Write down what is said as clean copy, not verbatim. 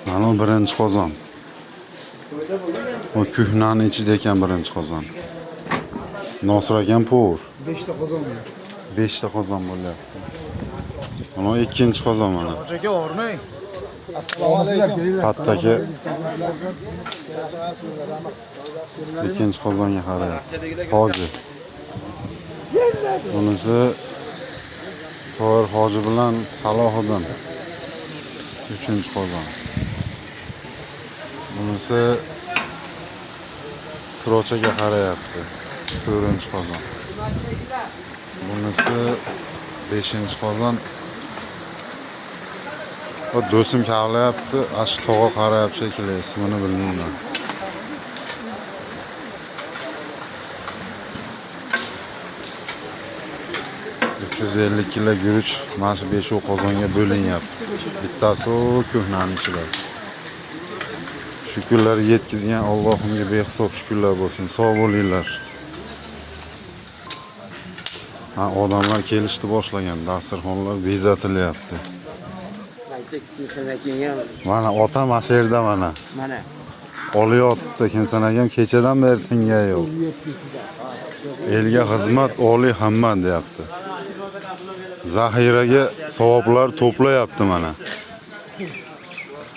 Mana bu birinchi qozon. O kuhnani ichida ekan birinchi qozon. Nosir akam pur. 5 ta qozon bor. 5 ta qozon bo'lyapti. Mana ikkinchi qozon mana. Aka o'rnay. Assalomu alaykum. Pattaki ikkinchi qozonga qarayapti. Hozir. Bunisi To'g'ri Hoji bilan Salohiddin. 3-qozon. Bunisi Srochaga qarayapti. 4-qozon. Bunisi 5-qozon. O do'stim kavlayapti, ash tog'a qarayapti shekilli, ismini bilmayman. $350 kilo guruch mana shu 5 qozonga bo'linyapti. Bittasi o ko'hnani ichida. Shukrlar yetkizgan Allohimga behisob shukrlar bo'lsin. Sog' bo'linglar. Ha, odamlar kelishdi boshlagan, dasturxonlar bezatilyapti. Mana otam mana yerda mana. Mana. Olayotibdi, kimsan akam kechadan beri tinga yo'q. Elga xizmat, oliy hamma deyapti. Zahiraga savoblar to'playapti mana.